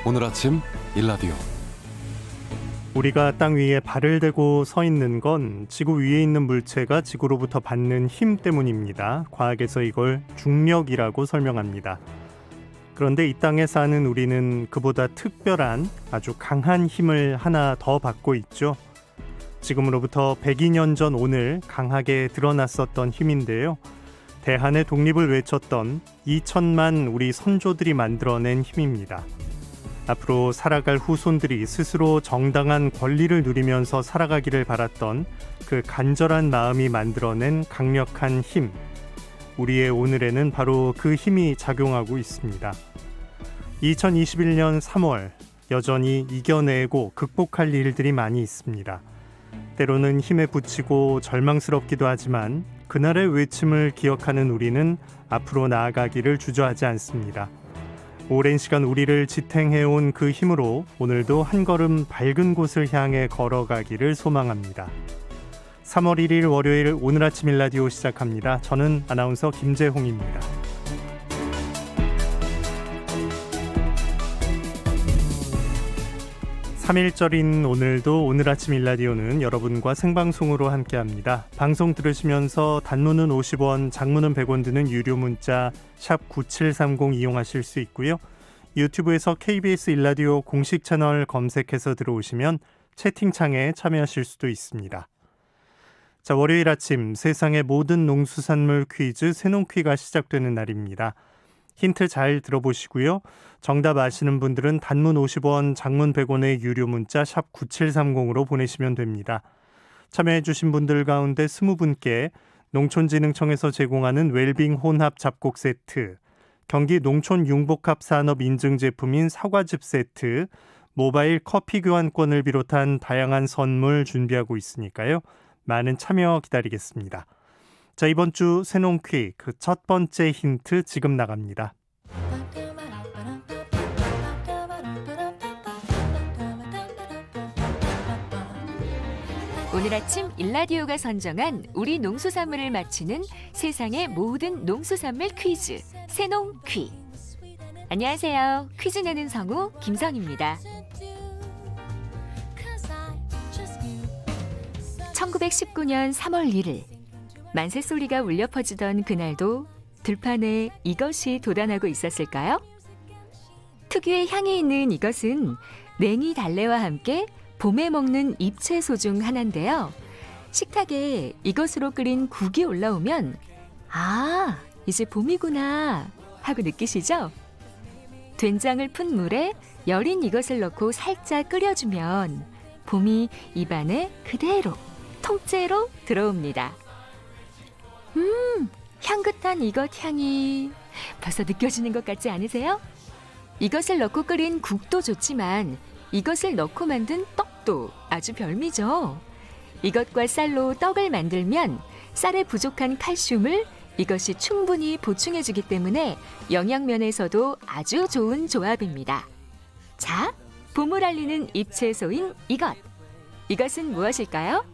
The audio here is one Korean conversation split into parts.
오늘 아침 일라디오. 우리가 땅 위에 발을 대고 서 있는 건 지구 위에 있는 물체가 지구로부터 받는 힘 때문입니다. 과학에서 이걸 중력이라고 설명합니다. 그런데 이 땅에 사는 우리는 그보다 특별한 아주 강한 힘을 하나 더 받고 있죠. 지금으로부터 102년 전 오늘 강하게 드러났었던 힘인데요. 대한의 독립을 외쳤던 2천만 우리 선조들이 만들어낸 힘입니다. 앞으로 살아갈 후손들이 스스로 정당한 권리를 누리면서 살아가기를 바랐던 그 간절한 마음이 만들어낸 강력한 힘. 우리의 오늘에는 바로 그 힘이 작용하고 있습니다. 2021년 3월, 여전히 이겨내고 극복할 일들이 많이 있습니다. 때로는 힘에 부치고 절망스럽기도 하지만 그날의 외침을 기억하는 우리는 앞으로 나아가기를 주저하지 않습니다. 오랜 시간 우리를 지탱해온 그 힘으로 오늘도 한 걸음 밝은 곳을 향해 걸어가기를 소망합니다. 3월 1일 월요일 오늘 아침 일라디오 시작합니다. 저는 아나운서 김재홍입니다. 3일절인 오늘도 오늘 아침 일라디오는 여러분과 생방송으로 함께합니다. 방송 들으시면서 단문은 50원, 장문은 100원 드는 유료 문자 샵 9730 이용하실 수 있고요. 유튜브에서 KBS 일라디오 공식 채널 검색해서 들어오시면 채팅창에 참여하실 수도 있습니다. 자, 월요일 아침 세상의 모든 농수산물 퀴즈 새농퀴가 시작되는 날입니다. 힌트 잘 들어보시고요. 정답 아시는 분들은 단문 50원, 장문 100원의 유료 문자 샵 9730으로 보내시면 됩니다. 참여해 주신 분들 가운데 20분께 농촌진흥청에서 제공하는 웰빙 혼합 잡곡 세트, 경기 농촌융복합 산업 인증 제품인 사과즙 세트, 모바일 커피 교환권을 비롯한 다양한 선물 준비하고 있으니까요. 많은 참여 기다리겠습니다. 자, 이번 주 새농퀴 그 첫 번째 힌트 지금 나갑니다. 오늘 아침 일라디오가 선정한 우리 농수산물을 맞히는 세상의 모든 농수산물 퀴즈 새농퀴. 안녕하세요. 퀴즈 내는 성우 김성입니다. 1919년 3월 1일 만세 소리가 울려 퍼지던 그날도 들판에 이것이 돋아나고 있었을까요? 특유의 향이 있는 이것은 냉이 달래와 함께 봄에 먹는 잎채소 중 하나인데요. 식탁에 이것으로 끓인 국이 올라오면 아, 이제 봄이구나 하고 느끼시죠? 된장을 푼 물에 여린 이것을 넣고 살짝 끓여주면 봄이 입안에 그대로 통째로 들어옵니다. 향긋한 이것 향이 벌써 느껴지는 것 같지 않으세요? 이것을 넣고 끓인 국도 좋지만 이것을 넣고 만든 떡도 아주 별미죠. 이것과 쌀로 떡을 만들면 쌀에 부족한 칼슘을 이것이 충분히 보충해주기 때문에 영양면에서도 아주 좋은 조합입니다. 자, 봄을 알리는 잎채소인 이것. 이것은 무엇일까요?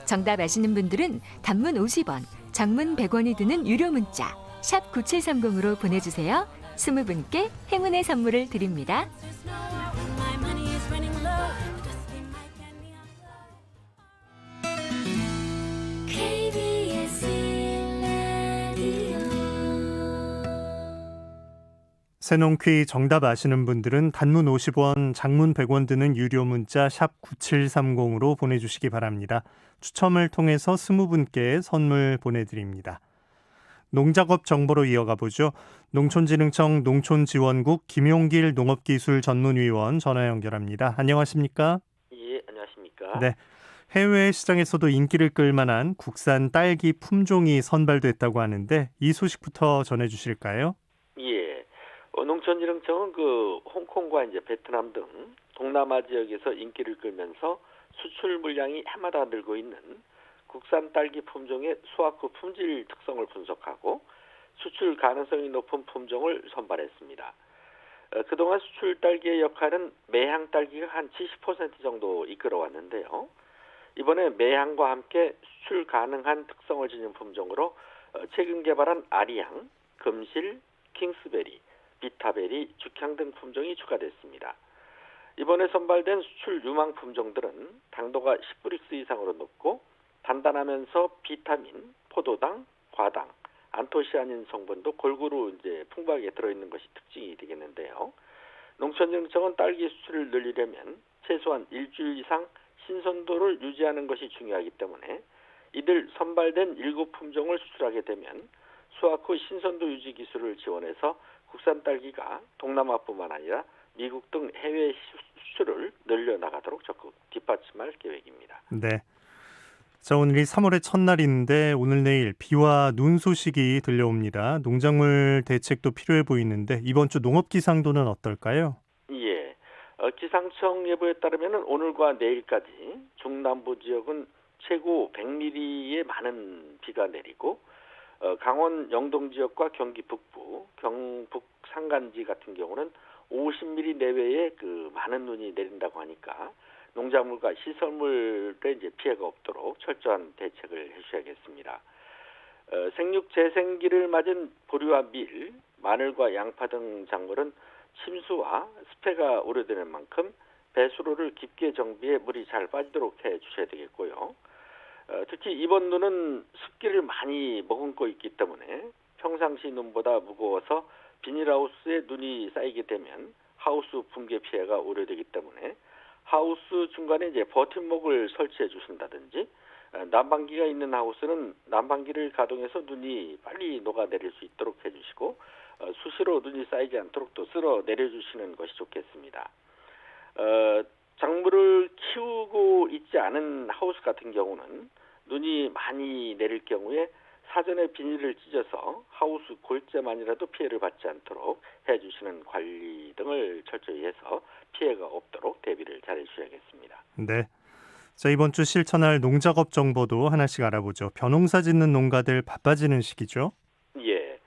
정답 아시는 분들은 단문 50원, 장문 100원이 드는 유료 문자 샵 9730으로 보내주세요. 20분께 행운의 선물을 드립니다. 새농퀴 정답 아시는 분들은 단문 50원, 장문 100원 드는 유료 문자 샵 9730으로 보내주시기 바랍니다. 추첨을 통해서 20분께 선물 보내드립니다. 농작업 정보로 이어가 보죠. 농촌진흥청 농촌지원국 김용길 농업기술전문위원 전화 연결합니다. 안녕하십니까? 예, 안녕하십니까? 네, 해외 시장에서도 인기를 끌 만한 국산 딸기 품종이 선발됐다고 하는데 이 소식부터 전해주실까요? 예, 농촌진흥청은 홍콩과 이제 베트남 등 동남아 지역에서 인기를 끌면서 수출 물량이 해마다 늘고 있는 국산 딸기 품종의 수확 후 품질 특성을 분석하고 수출 가능성이 높은 품종을 선발했습니다. 그동안 수출 딸기의 역할은 매향 딸기가 한 70% 정도 이끌어왔는데요. 이번에 매향과 함께 수출 가능한 특성을 지닌 품종으로 최근 개발한 아리향, 금실, 킹스베리, 비타베리, 죽향 등 품종이 추가됐습니다. 이번에 선발된 수출 유망 품종들은 당도가 10브릭스 이상으로 높고 단단하면서 비타민, 포도당, 과당, 안토시아닌 성분도 골고루 이제 풍부하게 들어있는 것이 특징이 되겠는데요. 농촌진흥청은 딸기 수출을 늘리려면 최소한 일주일 이상 신선도를 유지하는 것이 중요하기 때문에 이들 선발된 7품종을 수출하게 되면 수확 후 신선도 유지 기술을 지원해서 국산 딸기가 동남아뿐만 아니라 미국 등 해외 수출을 늘려나가도록 적극 뒷받침할 계획입니다. 네. 자, 오늘이 3월의 첫날인데 오늘 내일 비와 눈 소식이 들려옵니다. 농작물 대책도 필요해 보이는데 이번 주 농업 기상도는 어떨까요? 예. 기상청 예보에 따르면 오늘과 내일까지 중남부 지역은 최고 100mm의 많은 비가 내리고 강원 영동 지역과 경기 북부, 경북 산간지 같은 경우는 50mm 내외의 그 많은 눈이 내린다고 하니까 농작물과 시설물에 이제 피해가 없도록 철저한 대책을 해주셔야겠습니다. 생육 재생기를 맞은 보리와 밀, 마늘과 양파 등 작물은 침수와 습해가 우려되는 만큼 배수로를 깊게 정비해 물이 잘 빠지도록 해주셔야 되겠고요. 특히 이번 눈은 습기를 많이 머금고 있기 때문에 평상시 눈보다 무거워서 비닐하우스에 눈이 쌓이게 되면 하우스 붕괴 피해가 우려되기 때문에 하우스 중간에 이제 버팀목을 설치해 주신다든지 난방기가 있는 하우스는 난방기를 가동해서 눈이 빨리 녹아내릴 수 있도록 해주시고 수시로 눈이 쌓이지 않도록 또 쓸어 내려주시는 것이 좋겠습니다. 작물을 키우고 있지 않은 하우스 같은 경우는 눈이 많이 내릴 경우에 사전에 비닐을 찢어서 하우스 골재만이라도 피해를 받지 않도록 해주시는 관리 등을 철저히 해서 피해가 없도록 대비를 잘 해주셔야겠습니다. 네. 자, 이번 주 실천할 농작업 정보도 하나씩 알아보죠. 벼농사 짓는 농가들 바빠지는 시기죠? 예.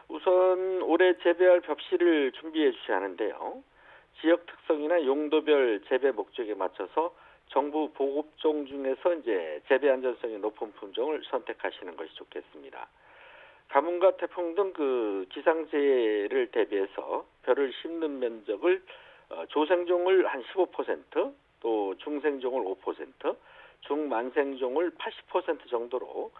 우선 올해 재배할 벽실을 준비해 주셔야 하는데요. 지역 특성이나 용도별 재배 목적에 맞춰서 정부 보급종 중에서 이제 재배 안전성이 높은 품종을 선택하시는 것이 좋겠습니다. 가뭄과 태풍 등 그 기상재해를 대비해서 벼를 심는 면적을 조생종을 한 15%, 또 중생종을 5%, 중만생종을 80% 정도로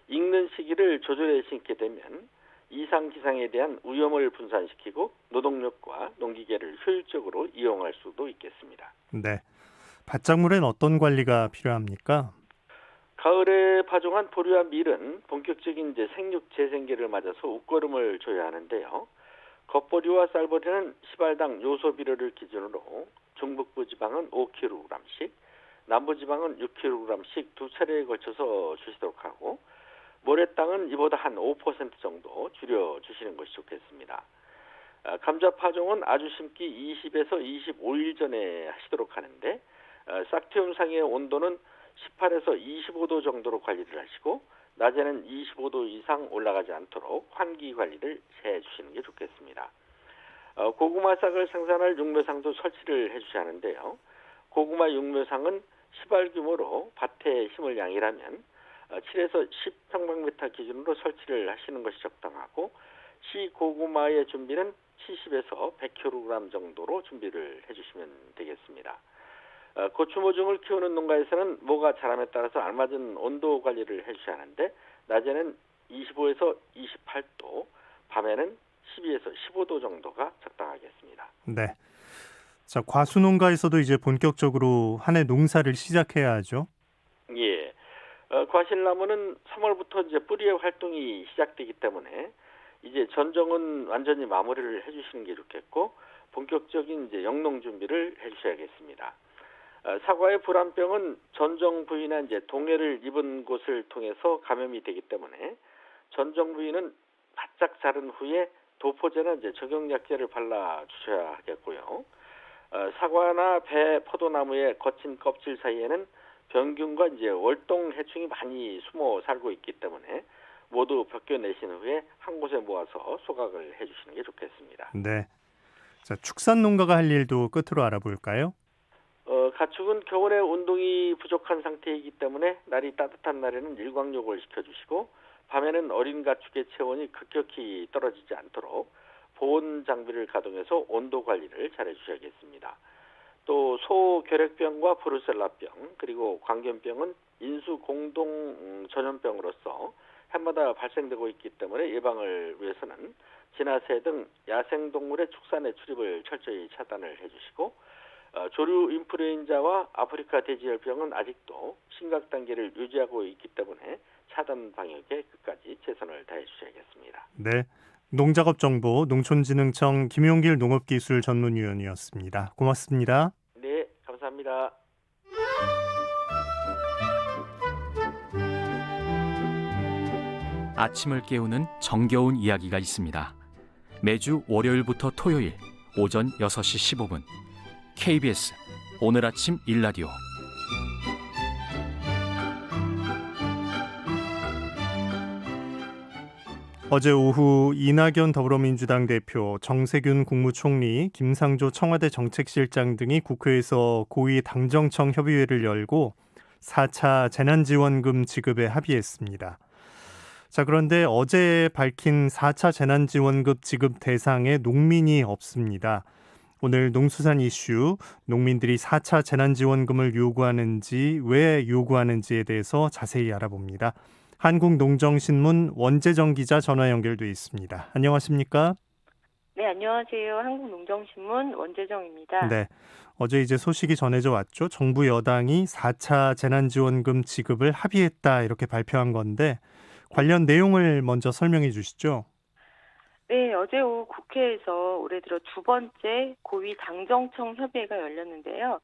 익는 시기를 조절해 심게 되면 이상 기상에 대한 위험을 분산시키고 노동력과 농기계를 효율적으로 이용할 수도 있겠습니다. 네. 밭작물엔 어떤 관리가 필요합니까? 가을에 파종한 보리와 밀은 본격적인 이제 생육 재생기를 맞아서 웃거름을 줘야 하는데요. 겉보리와 쌀보리는 시발당 요소비료를 기준으로 중북부 지방은 5kg씩, 남부 지방은 6kg씩 두 차례에 걸쳐서 주시도록 하고 모래땅은 이보다 한 5% 정도 줄여 주시는 것이 좋겠습니다. 감자 파종은 아주 심기 20에서 25일 전에 하시도록 하는데 싹티움상의 온도는 18에서 25도 정도로 관리를 하시고 낮에는 25도 이상 올라가지 않도록 환기 관리를 해주시는 게 좋겠습니다. 고구마 싹을 생산할 육묘상도 설치를 해주셔야 하는데요. 고구마 육묘상은 시발 규모로 밭에 심을 양이라면 7에서 10평방미터 기준으로 설치를 하시는 것이 적당하고 시 고구마의 준비는 70에서 100kg 정도로 준비를 해주시면 되겠습니다. 고추 모종을 키우는 농가에서는 모가 자람에 따라서 알맞은 온도 관리를 해주셔야 하는데 낮에는 25에서 28도, 밤에는 12에서 15도 정도가 적당하겠습니다. 네. 자, 과수 농가에서도 이제 본격적으로 한 해 농사를 시작해야 하죠. 예. 과실나무는 3월부터 이제 뿌리의 활동이 시작되기 때문에 이제 전정은 완전히 마무리를 해주시는 게 좋겠고 본격적인 이제 영농 준비를 해주셔야겠습니다. 사과의 불안병은 전정 부위나 이제 동해를 입은 곳을 통해서 감염이 되기 때문에 전정 부위는 바짝 자른 후에 도포제나 이제 적용약제를 발라 주셔야 하겠고요. 사과나 배, 포도나무의 거친 껍질 사이에는 병균과 이제 월동 해충이 많이 숨어 살고 있기 때문에 모두 벗겨내신 후에 한 곳에 모아서 소각을 해주시는 게 좋겠습니다. 네. 자, 축산 농가가 할 일도 끝으로 알아볼까요? 가축은 겨울에 운동이 부족한 상태이기 때문에 날이 따뜻한 날에는 일광욕을 시켜주시고 밤에는 어린 가축의 체온이 급격히 떨어지지 않도록 보온 장비를 가동해서 온도 관리를 잘 해주셔야겠습니다. 또 소결핵병과 브루셀라병 그리고 광견병은 인수 공동 전염병으로서 해마다 발생되고 있기 때문에 예방을 위해서는 진화새 등 야생동물의 축산에 출입을 철저히 차단을 해주시고 조류 인플루엔자와 아프리카 돼지열병은 아직도 심각 단계를 유지하고 있기 때문에 차단 방역에 끝까지 최선을 다해 주셔야겠습니다. 네. 농작업 정보 농촌진흥청 김용길 농업기술 전문위원이었습니다. 고맙습니다. 네, 감사합니다. 아침을 깨우는 정겨운 이야기가 있습니다. 매주 월요일부터 토요일 오전 6시 15분 KBS 오늘 아침 일라디오. 어제 오후 이낙연 더불어민주당 대표, 정세균 국무총리, 김상조 청와대 정책실장 등이 국회에서 고위 당정청 협의회를 열고 4차 재난지원금 지급에 합의했습니다. 자, 그런데 어제 밝힌 4차 재난지원금 지급 대상에 농민이 없습니다. 오늘 농수산 이슈, 농민들이 4차 재난지원금을 요구하는지, 왜 요구하는지에 대해서 자세히 알아봅니다. 한국농정신문 원재정 기자 전화 연결돼 있습니다. 안녕하십니까? 네, 안녕하세요. 한국농정신문 원재정입니다. 네, 어제 이제 소식이 전해져 왔죠. 정부 여당이 4차 재난지원금 지급을 합의했다 이렇게 발표한 건데 관련 내용을 먼저 설명해 주시죠. 네, 어제 오후 국회에서 올해 들어 두 번째 고위 당정청 협의회가 열렸는데요.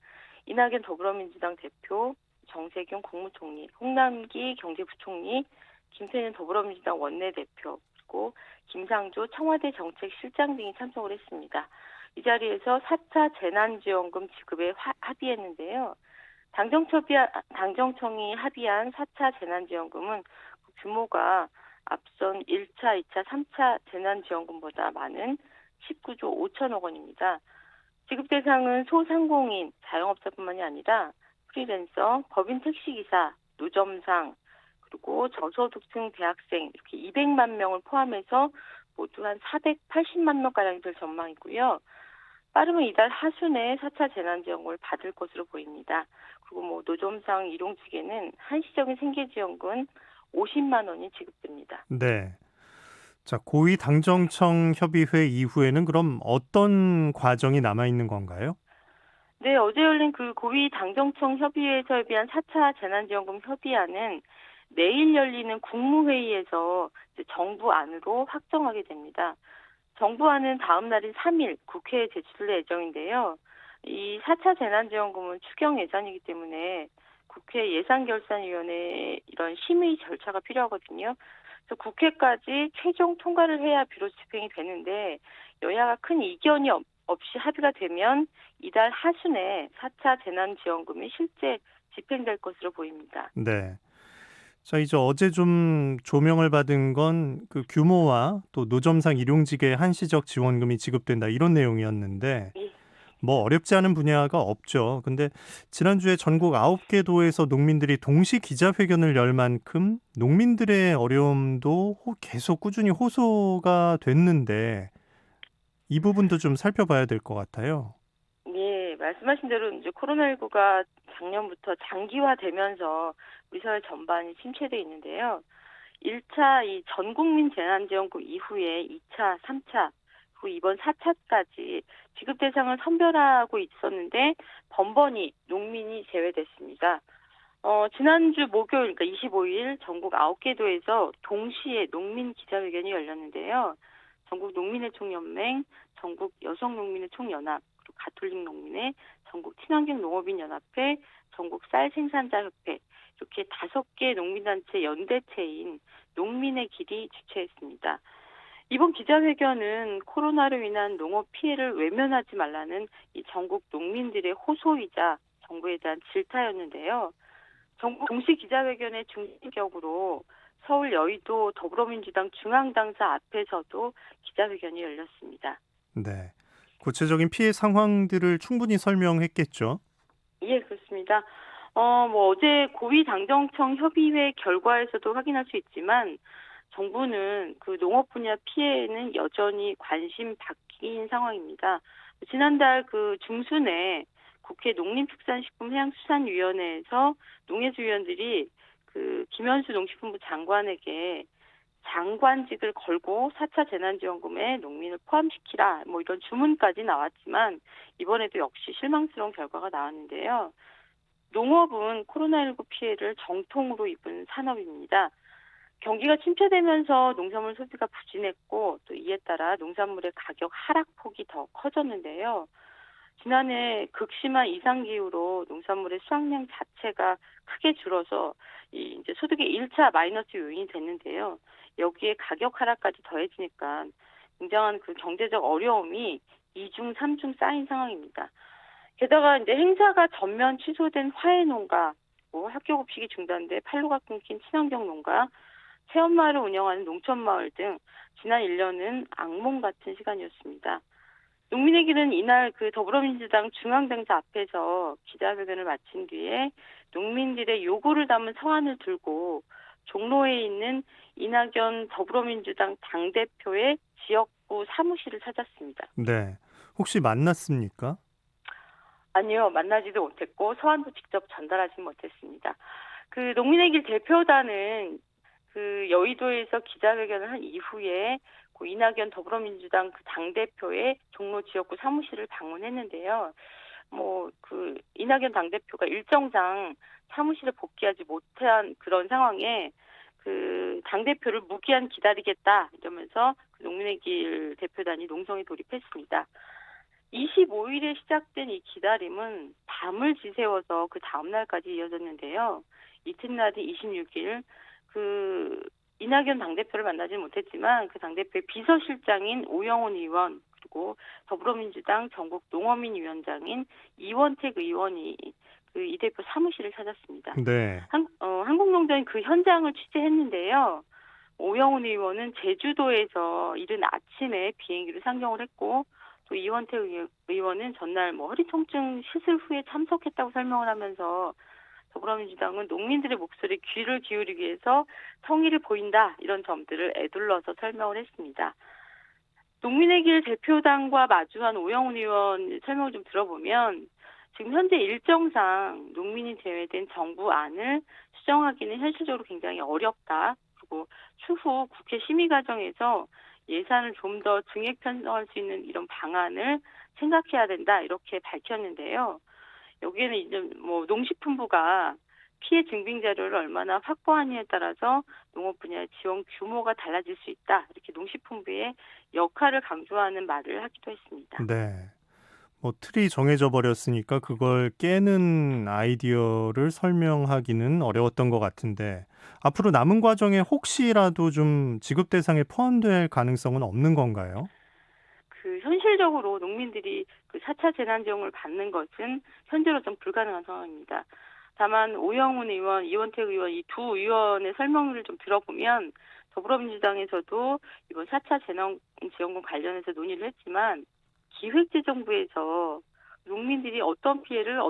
이낙연 더불어민주당 대표, 정세균 국무총리, 홍남기 경제부총리, 김태년 더불어민주당 원내대표, 그리고 김상조 청와대 정책실장 등이 참석을 했습니다. 이 자리에서 4차 재난지원금 지급에 합의했는데요. 당정청이 합의한 4차 재난지원금은 규모가 앞선 1차, 2차, 3차 재난지원금보다 많은 19조 5천억 원입니다. 지급 대상은 소상공인, 자영업자뿐만이 아니라 프리랜서, 법인 택시기사, 노점상, 그리고 저소득층 대학생 이렇게 200만 명을 포함해서 모두 한 480만 명가량이 될 전망이고요. 빠르면 이달 하순에 4차 재난지원금을 받을 것으로 보입니다. 그리고 노점상 일용직에는 한시적인 생계지원금 50만 원이 지급됩니다. 네. 자, 고위 당정청 협의회 이후에는 그럼 어떤 과정이 남아 있는 건가요? 네, 어제 열린 그 고위 당정청 협의회에서 협의한 4차 재난지원금 협의안은 내일 열리는 국무회의에서 이제 정부 안으로 확정하게 됩니다. 정부안은 다음 날인 3일 국회에 제출될 예정인데요. 이 4차 재난지원금은 추경 예산이기 때문에 국회 예산결산위원회 이런 심의 절차가 필요하거든요. 그래서 국회까지 최종 통과를 해야 비로소 집행이 되는데 여야가 큰 이견이 없이 합의가 되면 이달 하순에 4차 재난지원금이 실제 집행될 것으로 보입니다. 네. 자, 이제 어제 좀 조명을 받은 건 그 규모와 또 노점상 일용직의 한시적 지원금이 지급된다 이런 내용이었는데 예. 뭐 어렵지 않은 분야가 없죠. 근데 지난주에 전국 9개 도에서 농민들이 동시 기자회견을 열 만큼 농민들의 어려움도 계속 꾸준히 호소가 됐는데 이 부분도 좀 살펴봐야 될 것 같아요. 예, 말씀하신 대로 이제 코로나19가 작년부터 장기화되면서 우리 사회 전반이 침체돼 있는데요. 1차 이 전국민 재난지원금 이후에 2차, 3차, 그리고 이번 4차까지 지급 대상을 선별하고 있었는데 번번이 농민이 제외됐습니다. 지난주 목요일, 그러니까 25일 전국 9개 도에서 동시에 농민 기자회견이 열렸는데요. 전국 농민의 총연맹, 전국 여성농민의 총연합, 그리고 가톨릭 농민회, 전국 친환경 농업인 연합회, 전국 쌀 생산자협회 이렇게 5개 농민단체 연대체인 농민의 길이 주최했습니다. 이번 기자회견은 코로나로 인한 농업 피해를 외면하지 말라는 이 전국 농민들의 호소이자 정부에 대한 질타였는데요. 전국 동시 기자회견의 중심격으로 서울 여의도 더불어민주당 중앙당사 앞에서도 기자회견이 열렸습니다. 네. 구체적인 피해 상황들을 충분히 설명했겠죠? 예, 그렇습니다. 어제 고위 당정청 협의회 결과에서도 확인할 수 있지만 정부는 그 농업 분야 피해에는 여전히 관심 바뀐 상황입니다. 지난달 그 중순에 국회 농림축산식품해양수산위원회에서 농해수위원들이 그 김현수 농식품부 장관에게 장관직을 걸고 4차 재난지원금에 농민을 포함시키라 뭐 이런 주문까지 나왔지만 이번에도 역시 실망스러운 결과가 나왔는데요. 농업은 코로나19 피해를 정통으로 입은 산업입니다. 경기가 침체되면서 농산물 소비가 부진했고 또 이에 따라 농산물의 가격 하락폭이 더 커졌는데요. 지난해 극심한 이상기후로 농산물의 수확량 자체가 크게 줄어서 이제 소득의 1차 마이너스 요인이 됐는데요. 여기에 가격 하락까지 더해지니까 굉장한 그 경제적 어려움이 2중, 3중 쌓인 상황입니다. 게다가 이제 행사가 전면 취소된 화훼농가, 학교 급식이 중단돼 판로가 끊긴 친환경 농가, 체험마을을 운영하는 농촌마을 등 지난 1년은 악몽 같은 시간이었습니다. 농민의 길은 이날 그 더불어민주당 중앙당사 앞에서 기자회견을 마친 뒤에 농민들의 요구를 담은 서한을 들고 종로에 있는 이낙연 더불어민주당 당대표의 지역구 사무실을 찾았습니다. 네. 혹시 만났습니까? 아니요, 만나지도 못했고 서한도 직접 전달하지 못했습니다. 그 농민의 길 대표단은 그 여의도에서 기자회견을 한 이후에 그 이낙연 더불어민주당 그 당대표의 종로 지역구 사무실을 방문했는데요. 그 이낙연 당대표가 일정상 사무실에 복귀하지 못한 그런 상황에 그 당대표를 무기한 기다리겠다 이러면서 그 농민의 길 대표단이 농성에 돌입했습니다. 25일에 시작된 이 기다림은 밤을 지새워서 그 다음 날까지 이어졌는데요. 이튿날이 26일 그 이낙연 당대표를 만나지 못했지만 그 당대표의 비서실장인 오영훈 의원 그리고 더불어민주당 전국 농어민위원장인 이원택 의원이 그 이 대표 사무실을 찾았습니다. 네. 한국농장이 그 현장을 취재했는데요. 오영훈 의원은 제주도에서 이른 아침에 비행기로 상경을 했고 또 이원택 의원은 전날 허리 통증 시술 후에 참석했다고 설명을 하면서 더불어민주당은 농민들의 목소리에 귀를 기울이기 위해서 성의를 보인다 이런 점들을 에둘러서 설명을 했습니다. 농민의 길 대표단과 마주한 오영훈 의원 설명을 좀 들어보면 지금 현재 일정상 농민이 제외된 정부안을 수정하기는 현실적으로 굉장히 어렵다. 그리고 추후 국회 심의 과정에서 예산을 좀 더 증액 편성할 수 있는 이런 방안을 생각해야 된다 이렇게 밝혔는데요. 여기에는 이제 농식품부가 피해 증빙 자료를 얼마나 확보하느냐에 따라서 농업 분야의 지원 규모가 달라질 수 있다. 이렇게 농식품부의 역할을 강조하는 말을 하기도 했습니다. 네. 틀이 정해져 버렸으니까 그걸 깨는 아이디어를 설명하기는 어려웠던 것 같은데 앞으로 남은 과정에 혹시라도 좀 지급 대상에 포함될 가능성은 없는 건가요? 그 현실적으로 농민들이 그 4차 재난지원금을 받는 것은 현재로 좀 불가능한 상황입니다. 다만 오영훈 의원, 이원택 의원 이 두 의원의 설명을 좀 들어보면 더불어민주당에서도 이번 4차 재난지원금 관련해서 논의를 했지만 기획재정부에서 농민들이 어떤 피해를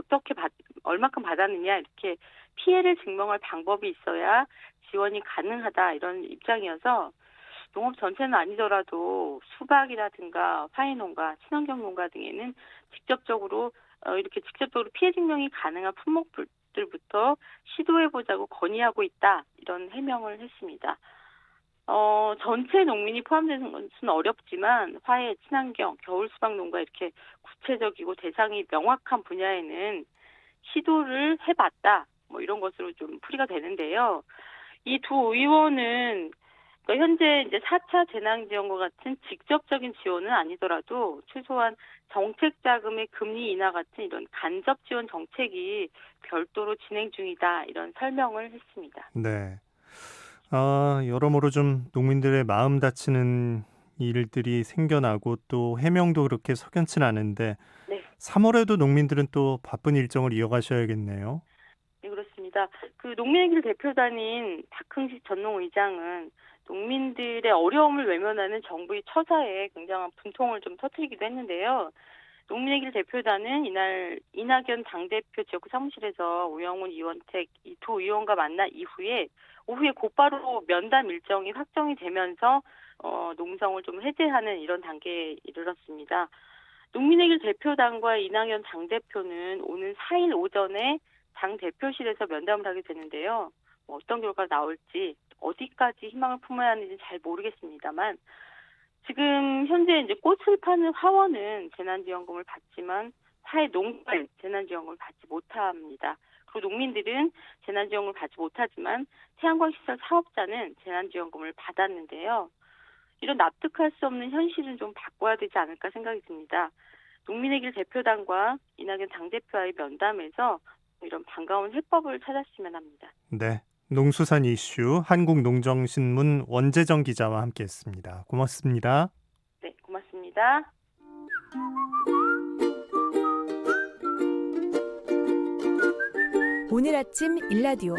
얼마큼 받았느냐 이렇게 피해를 증명할 방법이 있어야 지원이 가능하다 이런 입장이어서 농업 전체는 아니더라도 수박이라든가 화훼농가, 친환경 농가 등에는 직접적으로 피해 증명이 가능한 품목들부터 시도해보자고 건의하고 있다 이런 해명을 했습니다. 전체 농민이 포함되는 것은 어렵지만 화훼, 친환경, 겨울 수박 농가 이렇게 구체적이고 대상이 명확한 분야에는 시도를 해봤다. 이런 것으로 좀 풀이가 되는데요. 이 두 의원은 현재 이제 4차 재난지원과 같은 직접적인 지원은 아니더라도 최소한 정책 자금의 금리 인하 같은 이런 간접 지원 정책이 별도로 진행 중이다. 이런 설명을 했습니다. 네. 여러모로 좀 농민들의 마음 다치는 일들이 생겨나고 또 해명도 그렇게 석연치는 않은데 네. 3월에도 농민들은 또 바쁜 일정을 이어가셔야겠네요. 네, 그렇습니다. 그 농민의 길 대표단인 박흥식 전농의장은 농민들의 어려움을 외면하는 정부의 처사에 굉장한 분통을 좀 터뜨리기도 했는데요. 농민의 길 대표단은 이날 이낙연 당대표 지역구 사무실에서 오영훈, 이원택 이 두 의원과 만난 이후에 오후에 곧바로 면담 일정이 확정이 되면서 농성을 좀 해제하는 이런 단계에 이르렀습니다. 농민의 길 대표당과 이낙연 당대표는 오는 4일 오전에 당대표실에서 면담을 하게 되는데요. 어떤 결과가 나올지 어디까지 희망을 품어야 하는지 잘 모르겠습니다만 지금 현재 이제 꽃을 파는 화원은 재난지원금을 받지만 사회 농가는 재난지원금을 받지 못합니다. 그리고 농민들은 재난지원금을 받지 못하지만 태양광 시설 사업자는 재난지원금을 받았는데요. 이런 납득할 수 없는 현실은 좀 바꿔야 되지 않을까 생각이 듭니다. 농민의 길 대표당과 이낙연 당대표와의 면담에서 이런 반가운 해법을 찾았으면 합니다. 네, 농수산 이슈 한국농정신문 원재정 기자와 함께했습니다. 고맙습니다. 네, 고맙습니다. 오늘 아침 일라디오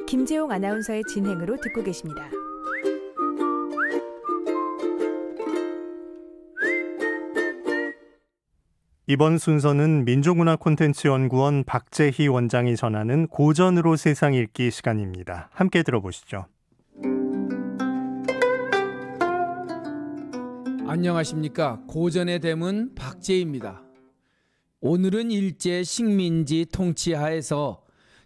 김재용 아나운서의 진행으로 듣고 계십니다. 이번 순서는 민족문화콘텐츠연구원 박재희 원장이 전하는 고전으로 세상 읽기 시간입니다. 함께 들어보시죠. 안녕하십니까. 고전의 대문 박재희입니다. 오늘은 일제 식민지 통치하에서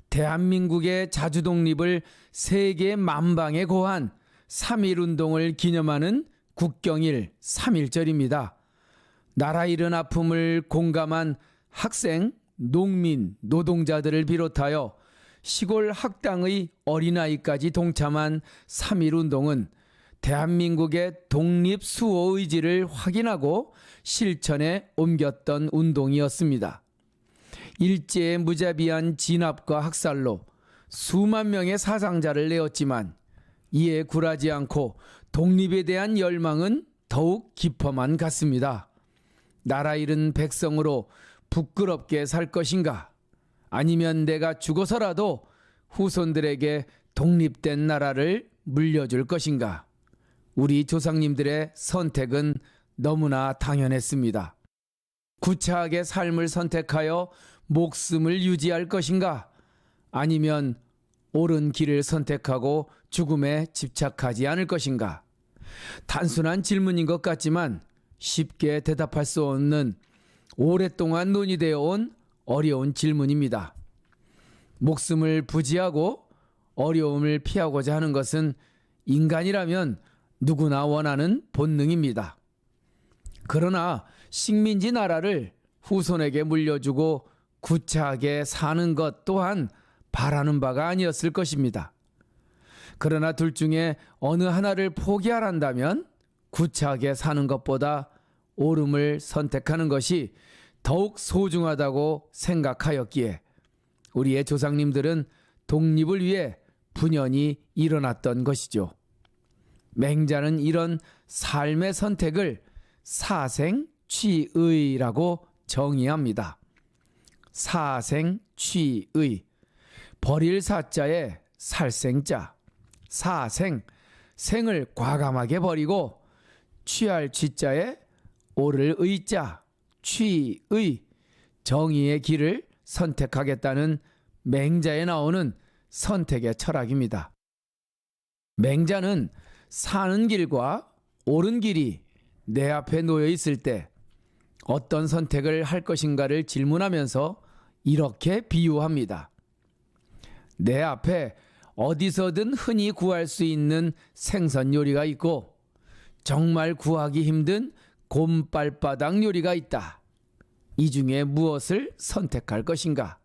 대한민국의 자주독립을 세계 만방에 고한 3.1운동을 기념하는 국경일 3.1절입니다. 나라 잃은 아픔을 공감한 학생, 농민, 노동자들을 비롯하여 시골 학당의 어린아이까지 동참한 3.1운동은 대한민국의 독립 수호 의지를 확인하고 실천에 옮겼던 운동이었습니다. 일제의 무자비한 진압과 학살로 수만 명의 사상자를 내었지만 이에 굴하지 않고 독립에 대한 열망은 더욱 깊어만 갔습니다. 나라 잃은 백성으로 부끄럽게 살 것인가? 아니면 내가 죽어서라도 후손들에게 독립된 나라를 물려줄 것인가? 우리 조상님들의 선택은 너무나 당연했습니다. 구차하게 삶을 선택하여 목숨을 유지할 것인가? 아니면 옳은 길을 선택하고 죽음에 집착하지 않을 것인가? 단순한 질문인 것 같지만 쉽게 대답할 수 없는 오랫동안 논의되어 온 어려운 질문입니다. 목숨을 부지하고 어려움을 피하고자 하는 것은 인간이라면 누구나 원하는 본능입니다. 그러나 식민지 나라를 후손에게 물려주고 구차하게 사는 것 또한 바라는 바가 아니었을 것입니다. 그러나 둘 중에 어느 하나를 포기하란다면 구차하게 사는 것보다 옳음을 선택하는 것이 더욱 소중하다고 생각하였기에 우리의 조상님들은 독립을 위해 분연히 일어났던 것이죠. 맹자는 이런 삶의 선택을 사생취의라고 정의합니다. 사생취의, 버릴 사자에 살생자, 사생, 생을 과감하게 버리고 취할 취자에 옳을 의자, 취의, 정의의 길을 선택하겠다는 맹자에 나오는 선택의 철학입니다. 맹자는 사는 길과 옳은 길이 내 앞에 놓여 있을 때 어떤 선택을 할 것인가를 질문하면서 이렇게 비유합니다. 내 앞에 어디서든 흔히 구할 수 있는 생선 요리가 있고 정말 구하기 힘든 곰발바닥 요리가 있다. 이 중에 무엇을 선택할 것인가?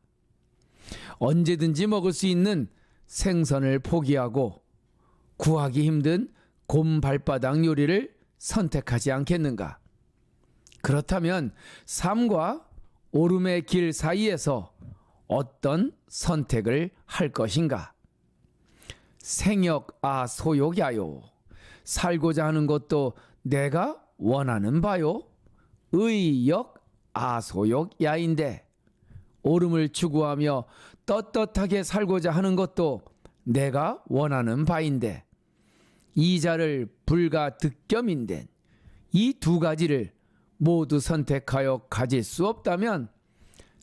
언제든지 먹을 수 있는 생선을 포기하고 구하기 힘든 곰발바닥 요리를 선택하지 않겠는가? 그렇다면 삶과 옳음의 길 사이에서 어떤 선택을 할 것인가? 생역아 소욕야요. 살고자 하는 것도 내가 원하는 바요. 의역 아소욕야인데 옳음을 추구하며 떳떳하게 살고자 하는 것도 내가 원하는 바인데 이자를 불가 득겸인된 이 두 가지를 모두 선택하여 가질 수 없다면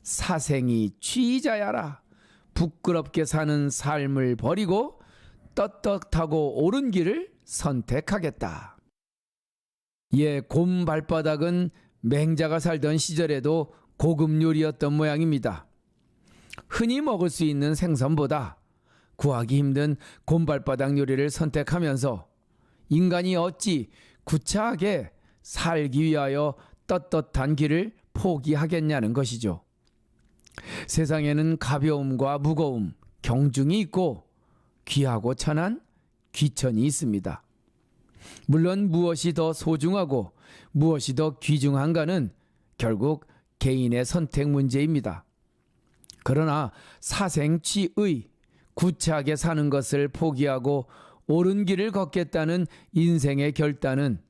사생이 취자야라. 부끄럽게 사는 삶을 버리고 떳떳하고 옳은 길을 선택하겠다. 곰 발바닥은 맹자가 살던 시절에도 고급 요리였던 모양입니다. 흔히 먹을 수 있는 생선보다 구하기 힘든 곰발바닥 요리를 선택하면서 인간이 어찌 구차하게 살기 위하여 떳떳한 길을 포기하겠냐는 것이죠. 세상에는 가벼움과 무거움, 경중이 있고 귀하고 천한 귀천이 있습니다. 물론 무엇이 더 소중하고 무엇이 더 귀중한가는 결국 개인의 선택 문제입니다. 그러나 사생취의, 구차하게 사는 것을 포기하고 옳은 길을 걷겠다는 인생의 결단은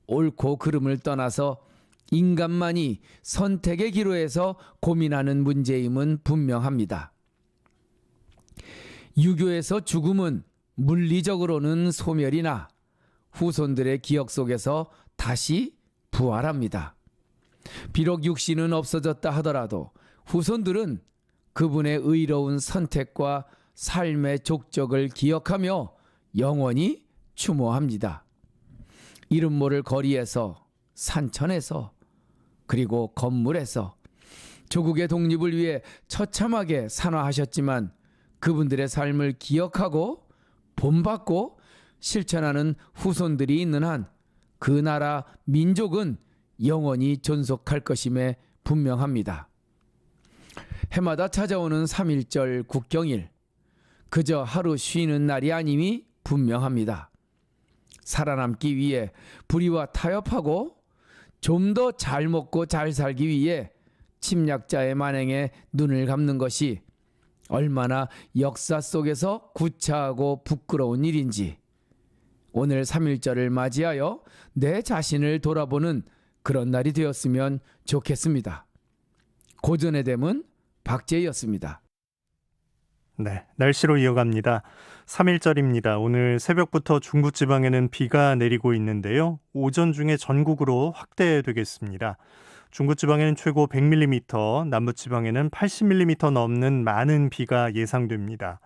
옳고 그름을 떠나서 인간만이 선택의 기로에서 고민하는 문제임은 분명합니다. 유교에서 죽음은 물리적으로는 소멸이나 후손들의 기억 속에서 다시 부활합니다. 비록 육신은 없어졌다 하더라도 후손들은 그분의 의로운 선택과 삶의 족적을 기억하며 영원히 추모합니다. 이름 모를 거리에서, 산천에서, 그리고 건물에서 조국의 독립을 위해 처참하게 산화하셨지만 그분들의 삶을 기억하고 본받고 실천하는 후손들이 있는 한 그 나라 민족은 영원히 존속할 것임에 분명합니다. 해마다 찾아오는 3.1절 국경일, 그저 하루 쉬는 날이 아님이 분명합니다. 살아남기 위해 불의와 타협하고 좀 더 잘 먹고 잘 살기 위해 침략자의 만행에 눈을 감는 것이 얼마나 역사 속에서 구차하고 부끄러운 일인지 오늘 3.1절을 맞이하여 내 자신을 돌아보는 그런 날이 되었으면 좋겠습니다. 고전의 댐은 박재희였습니다. 네, 날씨로 이어갑니다. 3.1절입니다. 오늘 새벽부터 중부지방에는 비가 내리고 있는데요. 오전 중에 전국으로 확대되겠습니다. 중부지방에는 최고 100mm, 남부지방에는 80mm 넘는 많은 비가 예상됩니다.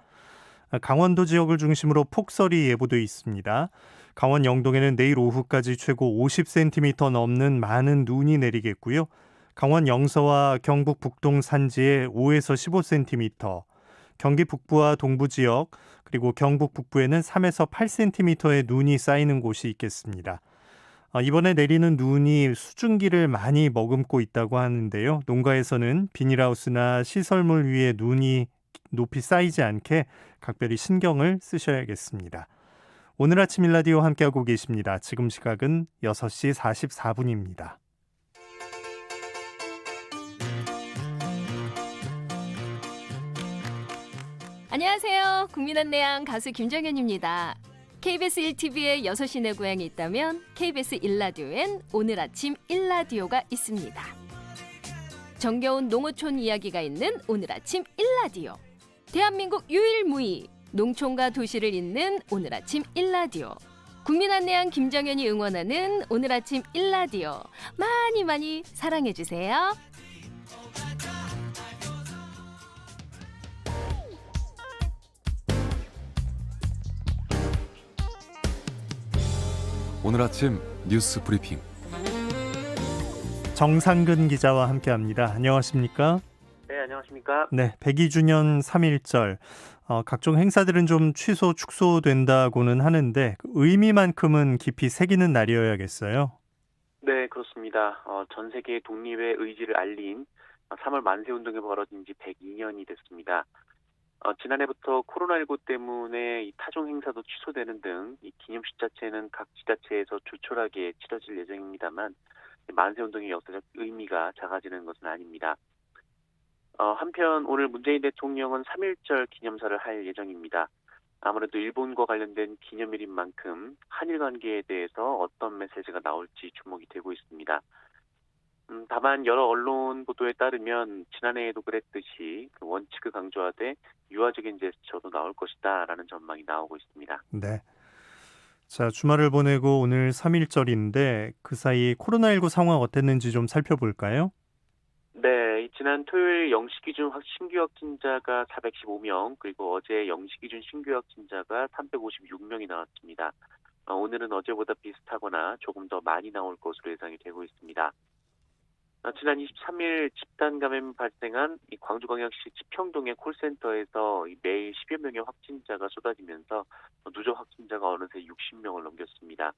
강원도 지역을 중심으로 폭설이 예보돼 있습니다. 강원 영동에는 내일 오후까지 최고 50cm 넘는 많은 눈이 내리겠고요. 강원 영서와 경북 북동 산지에 5에서 15cm, 경기 북부와 동부 지역, 그리고 경북 북부에는 3에서 8cm의 눈이 쌓이는 곳이 있겠습니다. 이번에 내리는 눈이 수증기를 많이 머금고 있다고 하는데요. 농가에서는 비닐하우스나 시설물 위에 눈이 높이 쌓이지 않게 각별히 신경을 쓰셔야겠습니다. 오늘 아침 일라디오 함께하고 계십니다. 지금 시각은 6시 44분입니다. 안녕하세요. 국민안내양 가수 김정현입니다. KBS 1TV에 6시 내 고향이 있다면 KBS 1라디오엔 오늘 아침 1라디오가 있습니다. 정겨운 농어촌 이야기가 있는 오늘 아침 1라디오. 대한민국 유일무이 농촌과 도시를 잇는 오늘 아침 1라디오. 국민안내양 김정현이 응원하는 오늘 아침 1라디오. 많이 많이 사랑해주세요. 오늘 아침 뉴스 브리핑 정상근 기자와 함께합니다. 안녕하십니까? 네, 안녕하십니까? 네, 102주년 3.1절. 각종 행사들은 좀 취소, 축소된다고는 하는데 의미만큼은 깊이 새기는 날이어야겠어요. 네, 그렇습니다. 전 세계의 독립의 의지를 알린 3월 만세운동이 벌어진 지 102년이 됐습니다. 지난해부터 코로나19 때문에 이 타종 행사도 취소되는 등 이 기념식 자체는 각 지자체에서 조촐하게 치러질 예정입니다만 만세운동의 역사적 의미가 작아지는 것은 아닙니다. 한편 오늘 문재인 대통령은 3.1절 기념사를 할 예정입니다. 아무래도 일본과 관련된 기념일인 만큼 한일 관계에 대해서 어떤 메시지가 나올지 주목이 되고 있습니다. 다만 여러 언론 보도에 따르면 지난해에도 그랬듯이 그 원칙을 강조하되 유화적인 제스처도 나올 것이다라는 전망이 나오고 있습니다. 네. 자, 주말을 보내고 오늘 3.1절인데 그 사이 코로나19 상황 어땠는지 좀 살펴볼까요? 네, 지난 토요일 0시 기준 신규 확진자가 415명, 그리고 어제 0시 기준 신규 확진자가 356명이 나왔습니다. 오늘은 어제보다 비슷하거나 조금 더 많이 나올 것으로 예상이 되고 있습니다. 지난 23일 집단 감염이 발생한 이 광주광역시 지평동의 콜센터에서 매일 10여 명의 확진자가 쏟아지면서 누적 확진자가 어느새 60명을 넘겼습니다.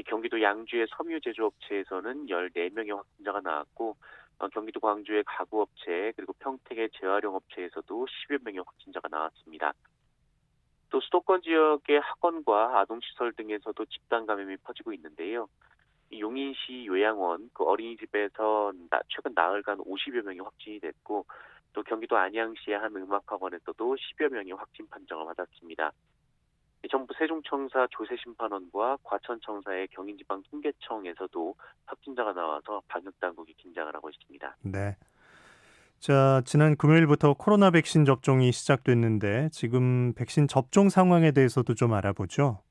경기도 양주의 섬유 제조업체에서는 14명의 확진자가 나왔고, 경기도 광주의 가구업체 그리고 평택의 재활용업체에서도 10여 명의 확진자가 나왔습니다. 또 수도권 지역의 학원과 아동시설 등에서도 집단 감염이 퍼지고 있는데요. 용인시 요양원 그 어린이집에서 최근 나흘간 50여 명이 확진이 됐고, 또 경기도 안양시의 한 음악학원에서도 10여 명이 확진 판정을 받았습니다. 정부 세종청사 조세심판원과 과천청사의 경인지방통계청에서도 확진자가 나와서 방역당국이 긴장을 하고 있습니다. 네. 자, 지난 금요일부터 코로나 백신 접종이 시작됐는데 지금 백신 접종 상황에 대해서도 좀 알아보죠.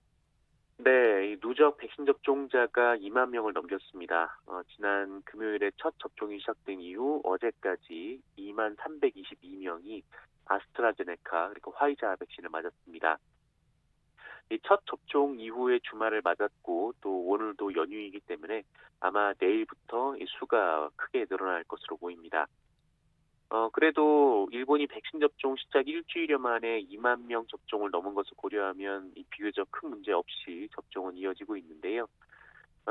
네, 이 누적 백신 접종자가 2만 명을 넘겼습니다. 지난 금요일에 첫 접종이 시작된 이후 어제까지 2만 322명이 아스트라제네카 그리고 화이자 백신을 맞았습니다. 이 첫 접종 이후에 주말을 맞았고 또 오늘도 연휴이기 때문에 아마 내일부터 이 수가 크게 늘어날 것으로 보입니다. 그래도 일본이 백신 접종 시작 일주일여 만에 2만 명 접종을 넘은 것을 고려하면 이 비교적 큰 문제 없이 접종은 이어지고 있는데요.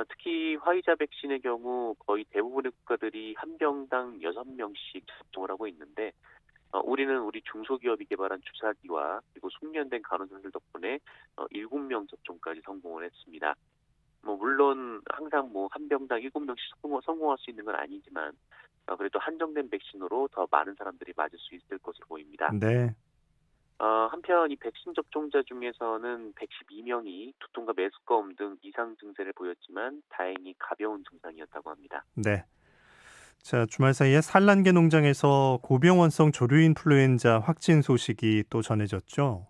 특히 화이자 백신의 경우 거의 대부분의 국가들이 한 병당 6명씩 접종을 하고 있는데, 우리는 우리 중소기업이 개발한 주사기와 그리고 숙련된 간호사들 덕분에 7명 접종까지 성공을 했습니다. 물론 항상 한 병당 7명씩 성공할 수 있는 건 아니지만 그래도 한정된 백신으로 더 많은 사람들이 맞을 수 있을 것으로 보입니다. 네. 한편 이 백신 접종자 중에서는 112명이 두통과 메스꺼움 등 이상 증세를 보였지만 다행히 가벼운 증상이었다고 합니다. 네. 자, 주말 사이에 산란계 농장에서 고병원성 조류인플루엔자 확진 소식이 또 전해졌죠?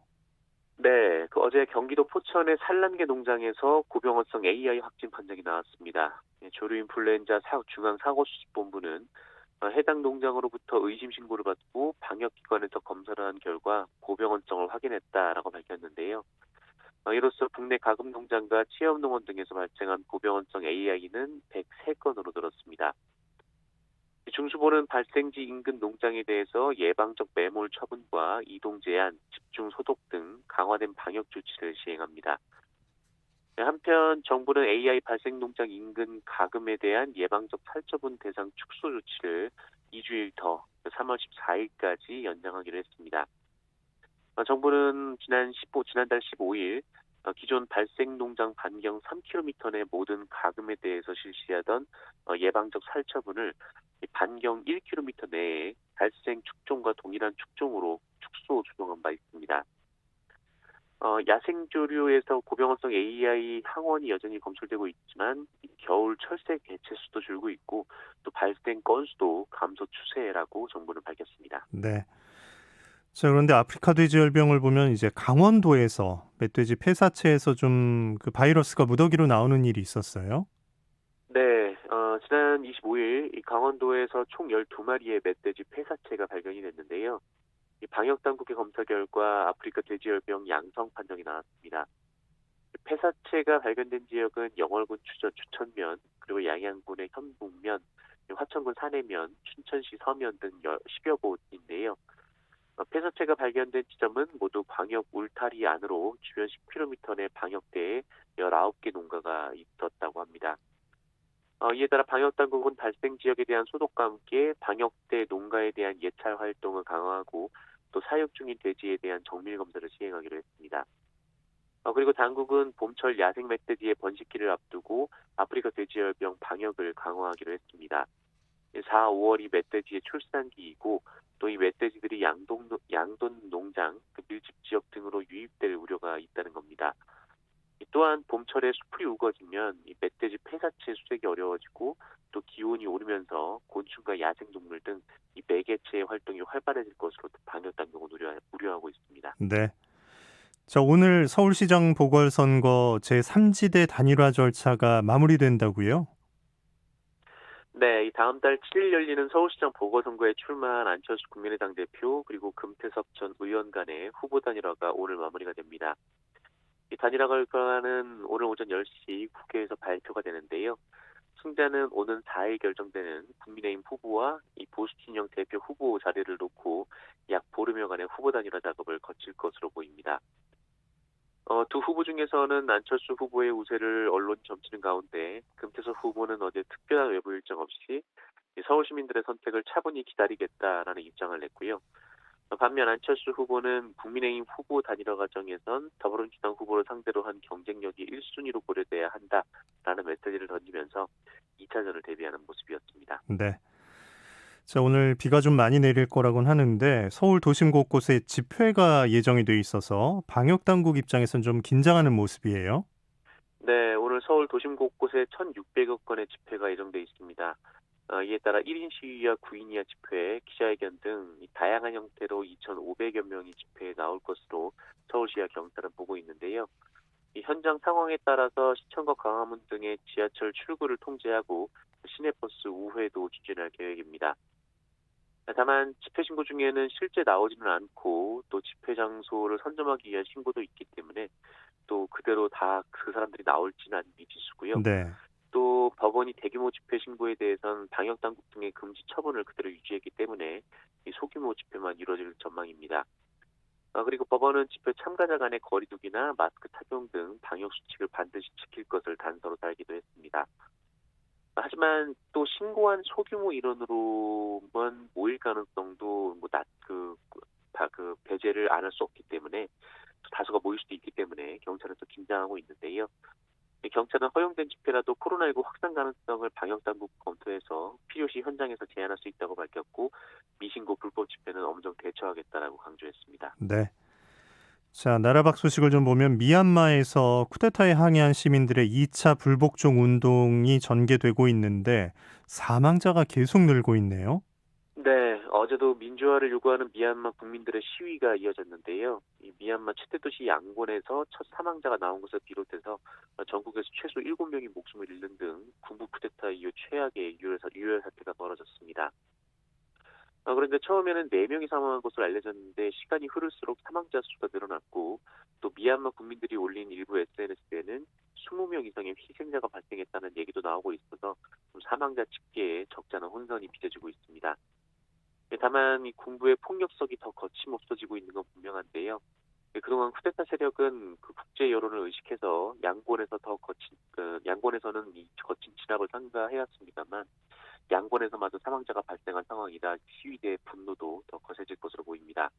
네, 어제 경기도 포천의 산란계 농장에서 고병원성 AI 확진 판정이 나왔습니다. 조류인플루엔자 중앙사고수습본부는 해당 농장으로부터 의심 신고를 받고 방역기관에서 검사를 한 결과 고병원성을 확인했다라고 밝혔는데요. 이로써 국내 가금농장과 체험농원 등에서 발생한 고병원성 AI는 103건으로 늘었습니다. 중수본은 발생지 인근 농장에 대해서 예방적 매몰 처분과 이동 제한, 집중 소독 등 강화된 방역 조치를 시행합니다. 한편 정부는 AI 발생 농장 인근 가금에 대한 예방적 살처분 대상 축소 조치를 2주일 더 3월 14일까지 연장하기로 했습니다. 정부는 지난달 15일 기존 발생 농장 반경 3km 내 모든 가금에 대해서 실시하던 예방적 살처분을 반경 1km 내에 발생 축종과 동일한 축종으로 축소 조정한 바 있습니다. 야생조류에서 고병원성 AI 항원이 여전히 검출되고 있지만 겨울 철새 개체 수도 줄고 있고 또 발생 건수도 감소 추세라고 정부는 밝혔습니다. 네. 자, 그런데 아프리카 돼지열병을 보면 이제 강원도에서 멧돼지 폐사체에서 좀 그 바이러스가 무더기로 나오는 일이 있었어요? 네, 지난 25일 이 강원도에서 총 12마리의 멧돼지 폐사체가 발견이 됐는데요. 이 방역당국의 검사 결과 아프리카 돼지열병 양성 판정이 나왔습니다. 폐사체가 발견된 지역은 영월군 주천면, 그리고 양양군의 현북면, 화천군 산해면, 춘천시 서면 등 10여 곳인데요. 폐사체가 발견된 지점은 모두 광역 울타리 안으로 주변 10km 내 방역대에 19개 농가가 있었다고 합니다. 이에 따라 방역당국은 발생 지역에 대한 소독과 함께 방역대 농가에 대한 예찰 활동을 강화하고 또 사육 중인 돼지에 대한 정밀 검사를 시행하기로 했습니다. 그리고 당국은 봄철 야생 멧돼지의 번식기를 앞두고 아프리카 돼지열병 방역을 강화하기로 했습니다. 4, 5월이 멧돼지의 출산기이고 또 이 멧돼지들이 양돈 농장, 밀집 지역 등으로 유입될 우려가 있다는 겁니다. 또한 봄철에 수풀이 우거지면 이 멧돼지 폐사체 수색이 어려워지고 또 기온이 오르면서 곤충과 야생동물 등 이 매개체의 활동이 활발해질 것으로 방역당국은 우려하고 있습니다. 네. 자, 오늘 서울시장 보궐선거 제3지대 단일화 절차가 마무리된다고요? 네, 이 다음 달 7일 열리는 서울시장 보궐선거에 출마한 안철수 국민의당 대표 그리고 금태섭 전 의원 간의 후보 단일화가 오늘 마무리가 됩니다. 이 단일화 결과는 오늘 오전 10시 국회에서 발표가 되는데요. 승자는 오는 4일 결정되는 국민의힘 후보와 이 보수진영 대표 후보 자리를 놓고 약 보름여간의 후보 단일화 작업을 거칠 것으로 보입니다. 두 후보 중에서는 안철수 후보의 우세를 언론이 점치는 가운데 금태섭 후보는 어제 특별한 외부 일정 없이 서울 시민들의 선택을 차분히 기다리겠다라는 입장을 냈고요. 반면 안철수 후보는 국민의힘 후보 단일화 과정에선 더불어민주당 후보를 상대로 한 경쟁력이 1순위로 고려돼야 한다라는 메시지를 던지면서 2차전을 대비하는 모습이었습니다. 네. 자, 오늘 비가 좀 많이 내릴 거라고는 하는데 서울 도심 곳곳에 집회가 예정이 돼 있어서 방역 당국 입장에서는 좀 긴장하는 모습이에요. 네, 오늘 서울 도심 곳곳에 1,600여 건의 집회가 예정돼 있습니다. 이에 따라 1인 시위와 9인 이하 집회, 기자회견 등 다양한 형태로 2,500여 명이 집회에 나올 것으로 서울시와 경찰은 보고 있는데요. 이 현장 상황에 따라서 시청과 광화문 등의 지하철 출구를 통제하고 시내버스 우회도 추진할 계획입니다. 다만 집회 신고 중에는 실제 나오지는 않고 또 집회 장소를 선점하기 위한 신고도 있기 때문에 또 그대로 다 그 사람들이 나올지는 않은 미지수고요. 네. 또 법원이 대규모 집회 신고에 대해서는 방역당국 등의 금지 처분을 그대로 유지했기 때문에 이 소규모 집회만 이루어질 전망입니다. 그리고 법원은 집회 참가자 간의 거리두기나 마스크 착용 등 방역 수칙을 반드시 지킬 것을 단서로 달기도 했습니다. 하지만 또 신고한 소규모 인원으로만 모일 가능성도 배제를 안 할 수 없기 때문에 다수가 모일 수도 있기 때문에 경찰은 또 긴장하고 있는데요. 경찰은 허용된 집회라도 코로나19 확산 가능성을 방역당국 검토해서 필요시 현장에서 제한할 수 있다고 밝혔고 미신고 불법 집회는 엄정 대처하겠다라고 강조했습니다. 네. 자, 나라 밖 소식을 좀 보면 미얀마에서 쿠데타에 항의한 시민들의 2차 불복종 운동이 전개되고 있는데 사망자가 계속 늘고 있네요. 네, 어제도 민주화를 요구하는 미얀마 국민들의 시위가 이어졌는데요. 이 미얀마 최대 도시 양곤에서 첫 사망자가 나온 것을 비롯해서 전국에서 최소 7명이 목숨을 잃는 등 군부 쿠데타 이후 최악의 유혈 사태가 벌어졌습니다. 그런데 처음에는 4명이 사망한 것으로 알려졌는데 시간이 흐를수록 사망자 수가 늘어났고 또 미얀마 국민들이 올린 일부 SNS에는 20명 이상의 희생자가 발생했다는 얘기도 나오고 있어서 사망자 집계에 적잖은 혼선이 빚어지고 있습니다. 다만 이 군부의 폭력성이 더 거침없어지고 있는 건 분명한데요. 그동안 쿠데타 세력은 그 국제 여론을 의식해서 양곤에서는 이 거친 진압을 삼가해왔습니다만 양곤에서마저 사망자가 발생한 상황이라 시위대의 분노도 더 거세질 것으로 보입니다.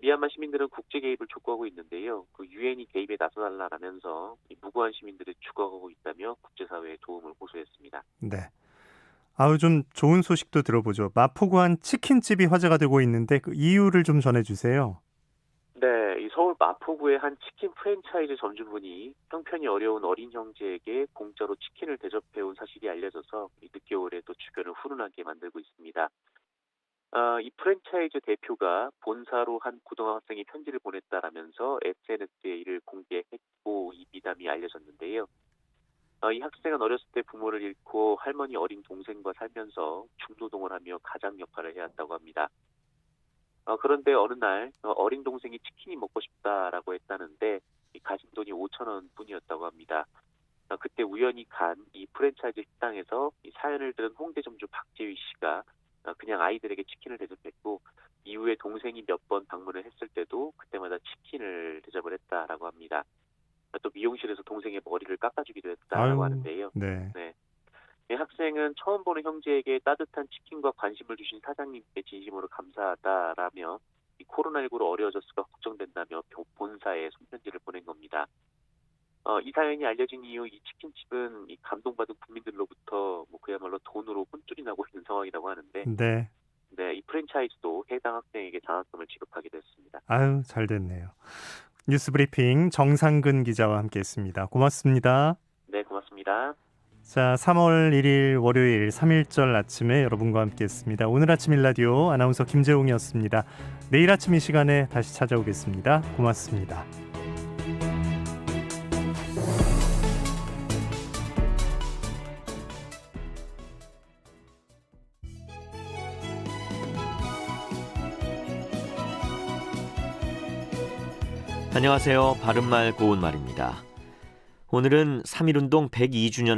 미얀마 시민들은 국제 개입을 촉구하고 있는데요. 그 유엔이 개입에 나서달라라면서 무고한 시민들이 죽어가고 있다며 국제사회에 도움을 호소했습니다. 네. 좀 좋은 소식도 들어보죠. 마포구 한 치킨집이 화제가 되고 있는데 그 이유를 좀 전해주세요. 네, 이 서울 마포구의 한 치킨 프랜차이즈 점주분이 형편이 어려운 어린 형제에게 공짜로 치킨을 대접해온 사실이 알려져서 늦겨울에 또 주변을 훈훈하게 만들고 있습니다. 이 프랜차이즈 대표가 본사로 한 고등학생이 편지를 보냈다라면서 SNS에 이를 공개했고 이 미담이 알려졌는데요. 이 학생은 어렸을 때 부모를 잃고 할머니 어린 동생과 살면서 중노동을 하며 가장 역할을 해왔다고 합니다. 그런데 어느 날 어린 동생이 치킨이 먹고 싶다라고 했다는데 가진 돈이 5,000원 뿐이었다고 합니다. 그때 우연히 간 이 프랜차이즈 식당에서 이 사연을 들은 홍대 점주 박재휘 씨가 그냥 아이들에게 치킨을 대접했고 이후에 동생이 몇 번 방문을 했을 때도 그때마다 치킨을 대접을 했다라고 합니다. 또 미용실에서 동생의 머리를 깎아주기도 했다라고 하는데요. 네. 이 학생은 처음 보는 형제에게 따뜻한 치킨과 관심을 주신 사장님께 진심으로 감사하다라며 이 코로나19로 어려워졌을까 걱정된다며 본사에 손편지를 보낸 겁니다. 이 사연이 알려진 이후 이 치킨집은 이 감동받은 국민들로부터 그야말로 돈으로 혼쭐이 나고 있는 상황이라고 하는데 네, 이 프랜차이즈도 해당 학생에게 장학금을 지급하기도 했습니다. 잘 됐네요. 뉴스브리핑 정상근 기자와 함께했습니다. 고맙습니다. 네, 고맙습니다. 자, 3월 1일 월요일 3.1절 아침에 여러분과 함께했습니다. 오늘 아침 일라디오 아나운서 김재웅이었습니다. 내일 아침 이 시간에 다시 찾아오겠습니다. 고맙습니다. 안녕하세요. 바른말 고운말입니다. 오늘은 3.1운동 102주년을